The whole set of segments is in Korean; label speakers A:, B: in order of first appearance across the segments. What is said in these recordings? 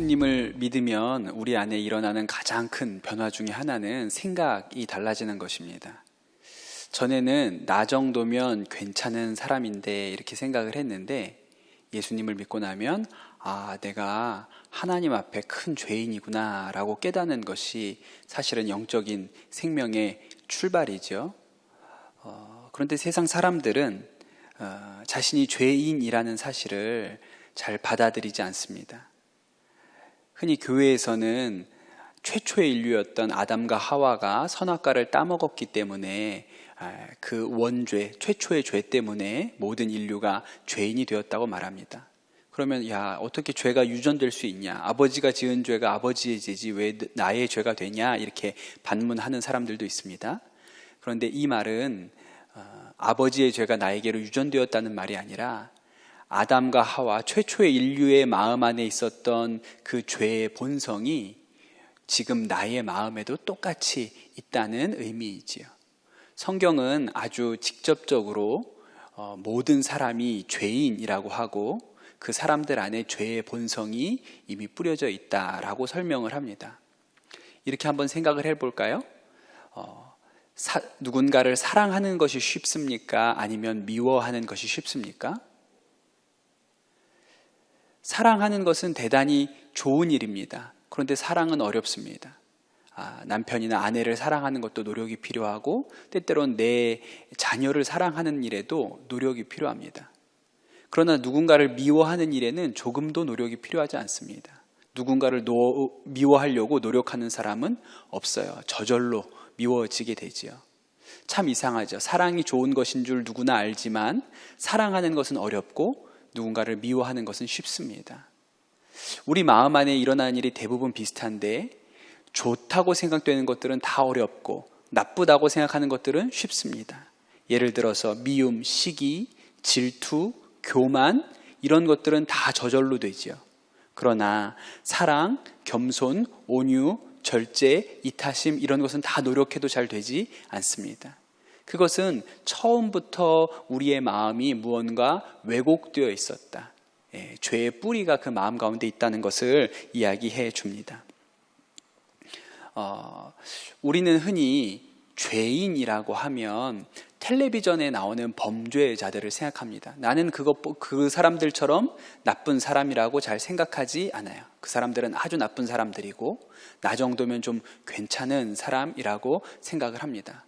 A: 예수님을 믿으면 우리 안에 일어나는 가장 큰 변화 중에 하나는 생각이 달라지는 것입니다. 전에는 나 정도면 괜찮은 사람인데 이렇게 생각을 했는데 예수님을 믿고 나면 내가 하나님 앞에 큰 죄인이구나 라고 깨닫는 것이 사실은 영적인 생명의 출발이죠. 그런데 세상 사람들은 자신이 죄인이라는 사실을 잘 받아들이지 않습니다. 흔히 교회에서는 최초의 인류였던 아담과 하와가 선악과를 따먹었기 때문에 그 원죄, 최초의 죄 때문에 모든 인류가 죄인이 되었다고 말합니다. 그러면 어떻게 죄가 유전될 수 있냐? 아버지가 지은 죄가 아버지의 죄지 왜 나의 죄가 되냐? 이렇게 반문하는 사람들도 있습니다. 그런데 이 말은 아버지의 죄가 나에게로 유전되었다는 말이 아니라 아담과 하와 최초의 인류의 마음 안에 있었던 그 죄의 본성이 지금 나의 마음에도 똑같이 있다는 의미이지요. 성경은 아주 직접적으로 모든 사람이 죄인이라고 하고 그 사람들 안에 죄의 본성이 이미 뿌려져 있다라고 설명을 합니다. 이렇게 한번 생각을 해볼까요? 누군가를 사랑하는 것이 쉽습니까? 아니면 미워하는 것이 쉽습니까? 사랑하는 것은 대단히 좋은 일입니다. 그런데 사랑은 어렵습니다. 남편이나 아내를 사랑하는 것도 노력이 필요하고 때때로는 내 자녀를 사랑하는 일에도 노력이 필요합니다. 그러나 누군가를 미워하는 일에는 조금도 노력이 필요하지 않습니다. 누군가를 미워하려고 노력하는 사람은 없어요. 저절로 미워지게 되지요. 참 이상하죠. 사랑이 좋은 것인 줄 누구나 알지만 사랑하는 것은 어렵고 누군가를 미워하는 것은 쉽습니다. 우리 마음 안에 일어나는 일이 대부분 비슷한데 좋다고 생각되는 것들은 다 어렵고 나쁘다고 생각하는 것들은 쉽습니다. 예를 들어서 미움, 시기, 질투, 교만 이런 것들은 다 저절로 되죠. 그러나 사랑, 겸손, 온유, 절제, 이타심 이런 것은 다 노력해도 잘 되지 않습니다. 그것은 처음부터 우리의 마음이 무언가 왜곡되어 있었다. 죄의 뿌리가 그 마음 가운데 있다는 것을 이야기해 줍니다. 우리는 흔히 죄인이라고 하면 텔레비전에 나오는 범죄자들을 생각합니다. 나는 그 사람들처럼 나쁜 사람이라고 잘 생각하지 않아요. 그 사람들은 아주 나쁜 사람들이고 나 정도면 좀 괜찮은 사람이라고 생각을 합니다.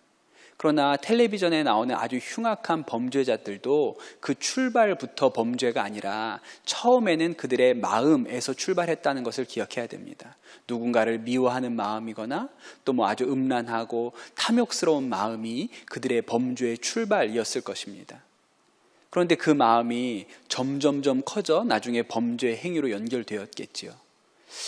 A: 그러나 텔레비전에 나오는 아주 흉악한 범죄자들도 그 출발부터 범죄가 아니라 처음에는 그들의 마음에서 출발했다는 것을 기억해야 됩니다. 누군가를 미워하는 마음이거나 또 아주 음란하고 탐욕스러운 마음이 그들의 범죄의 출발이었을 것입니다. 그런데 그 마음이 점점점 커져 나중에 범죄 행위로 연결되었겠지요.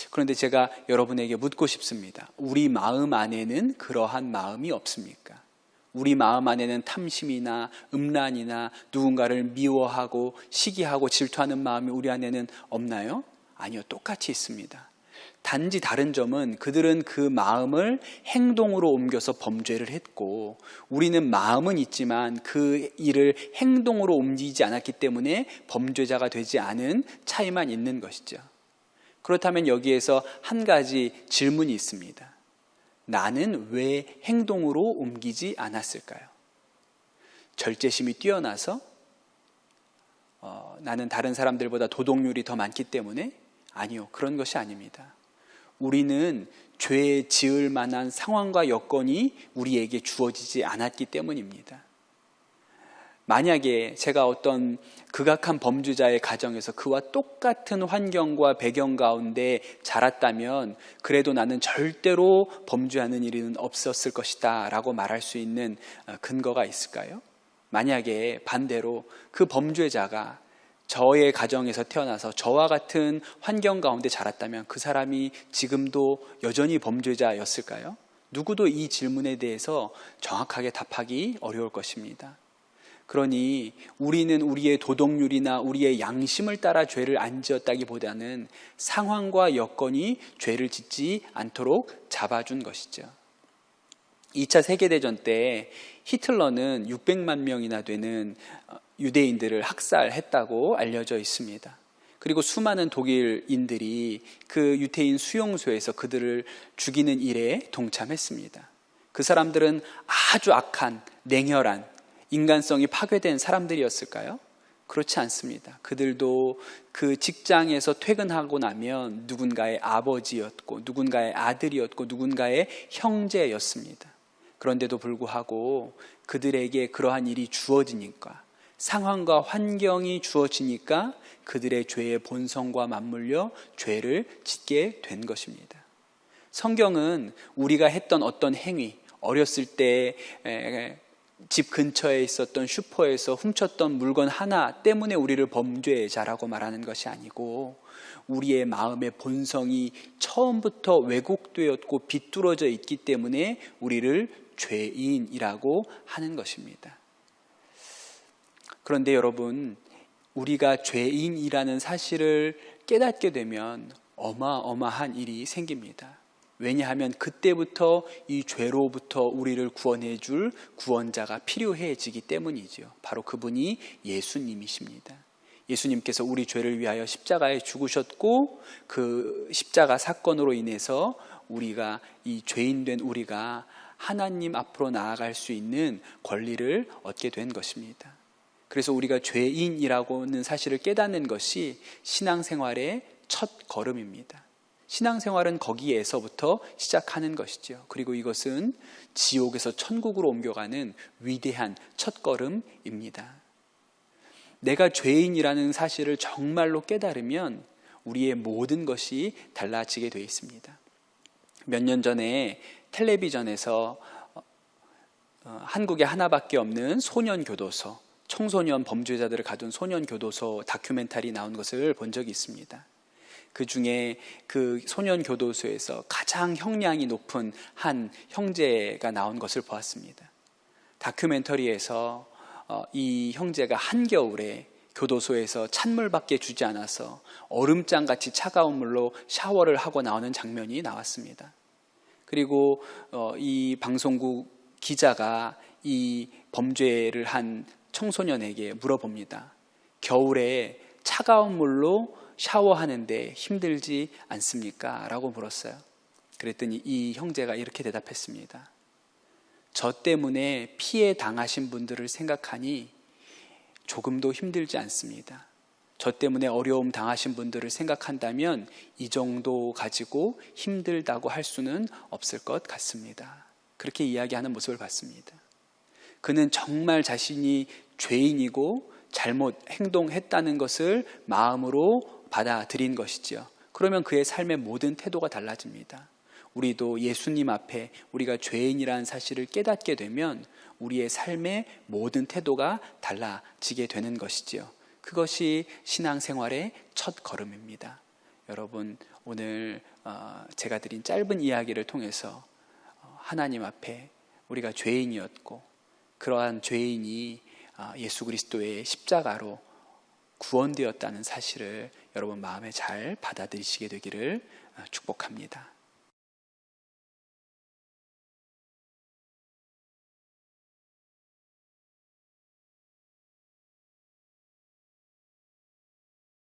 A: 그런데 제가 여러분에게 묻고 싶습니다. 우리 마음 안에는 그러한 마음이 없습니까? 우리 마음 안에는 탐심이나 음란이나 누군가를 미워하고 시기하고 질투하는 마음이 우리 안에는 없나요? 아니요, 똑같이 있습니다. 단지 다른 점은 그들은 그 마음을 행동으로 옮겨서 범죄를 했고 우리는 마음은 있지만 그 일을 행동으로 옮기지 않았기 때문에 범죄자가 되지 않은 차이만 있는 것이죠. 그렇다면 여기에서 한 가지 질문이 있습니다. 나는 왜 행동으로 옮기지 않았을까요? 절제심이 뛰어나서 나는 다른 사람들보다 도덕률이 더 많기 때문에? 아니요, 그런 것이 아닙니다. 우리는 죄 지을 만한 상황과 여건이 우리에게 주어지지 않았기 때문입니다. 만약에 제가 어떤 극악한 범죄자의 가정에서 그와 똑같은 환경과 배경 가운데 자랐다면 그래도 나는 절대로 범죄하는 일은 없었을 것이다 라고 말할 수 있는 근거가 있을까요? 만약에 반대로 그 범죄자가 저의 가정에서 태어나서 저와 같은 환경 가운데 자랐다면 그 사람이 지금도 여전히 범죄자였을까요? 누구도 이 질문에 대해서 정확하게 답하기 어려울 것입니다. 그러니 우리는 우리의 도덕률이나 우리의 양심을 따라 죄를 안 지었다기보다는 상황과 여건이 죄를 짓지 않도록 잡아준 것이죠. 2차 세계대전 때 히틀러는 600만 명이나 되는 유대인들을 학살했다고 알려져 있습니다. 그리고 수많은 독일인들이 그 유태인 수용소에서 그들을 죽이는 일에 동참했습니다. 그 사람들은 아주 악한, 냉혈한, 인간성이 파괴된 사람들이었을까요? 그렇지 않습니다. 그들도 그 직장에서 퇴근하고 나면 누군가의 아버지였고, 누군가의 아들이었고, 누군가의 형제였습니다. 그런데도 불구하고 그들에게 그러한 일이 주어지니까, 상황과 환경이 주어지니까 그들의 죄의 본성과 맞물려 죄를 짓게 된 것입니다. 성경은 우리가 했던 어떤 행위, 어렸을 때 집 근처에 있었던 슈퍼에서 훔쳤던 물건 하나 때문에 우리를 범죄자라고 말하는 것이 아니고, 우리의 마음의 본성이 처음부터 왜곡되었고 비뚤어져 있기 때문에 우리를 죄인이라고 하는 것입니다. 그런데 여러분, 우리가 죄인이라는 사실을 깨닫게 되면 어마어마한 일이 생깁니다. 왜냐하면 그때부터 이 죄로부터 우리를 구원해 줄 구원자가 필요해지기 때문이죠. 바로 그분이 예수님이십니다. 예수님께서 우리 죄를 위하여 십자가에 죽으셨고, 그 십자가 사건으로 인해서 우리가, 이 죄인된 우리가 하나님 앞으로 나아갈 수 있는 권리를 얻게 된 것입니다. 그래서 우리가 죄인이라고는 사실을 깨닫는 것이 신앙생활의 첫 걸음입니다. 신앙생활은 거기에서부터 시작하는 것이죠. 그리고 이것은 지옥에서 천국으로 옮겨가는 위대한 첫걸음입니다. 내가 죄인이라는 사실을 정말로 깨달으면 우리의 모든 것이 달라지게 되어 있습니다. 몇 년 전에 텔레비전에서 한국에 하나밖에 없는 소년교도소, 청소년 범죄자들을 가둔 소년교도소 다큐멘터리 나온 것을 본 적이 있습니다. 그 중에 그 소년교도소에서 가장 형량이 높은 한 형제가 나온 것을 보았습니다. 다큐멘터리에서 이 형제가 한겨울에 교도소에서 찬물밖에 주지 않아서 얼음장같이 차가운 물로 샤워를 하고 나오는 장면이 나왔습니다. 그리고 이 방송국 기자가 이 범죄를 한 청소년에게 물어봅니다. 겨울에 차가운 물로 샤워하는데 힘들지 않습니까? 라고 물었어요. 그랬더니 이 형제가 이렇게 대답했습니다. 저 때문에 피해 당하신 분들을 생각하니 조금도 힘들지 않습니다. 저 때문에 어려움 당하신 분들을 생각한다면 이 정도 가지고 힘들다고 할 수는 없을 것 같습니다. 그렇게 이야기하는 모습을 봤습니다. 그는 정말 자신이 죄인이고 잘못 행동했다는 것을 마음으로 받아들인 것이죠. 그러면 그의 삶의 모든 태도가 달라집니다. 우리도 예수님 앞에 우리가 죄인이라는 사실을 깨닫게 되면 우리의 삶의 모든 태도가 달라지게 되는 것이지요. 그것이 신앙생활의 첫 걸음입니다. 여러분, 오늘 제가 드린 짧은 이야기를 통해서 하나님 앞에 우리가 죄인이었고, 그러한 죄인이 예수 그리스도의 십자가로 구원되었다는 사실을 여러분 마음에 잘 받아들이시게 되기를 축복합니다.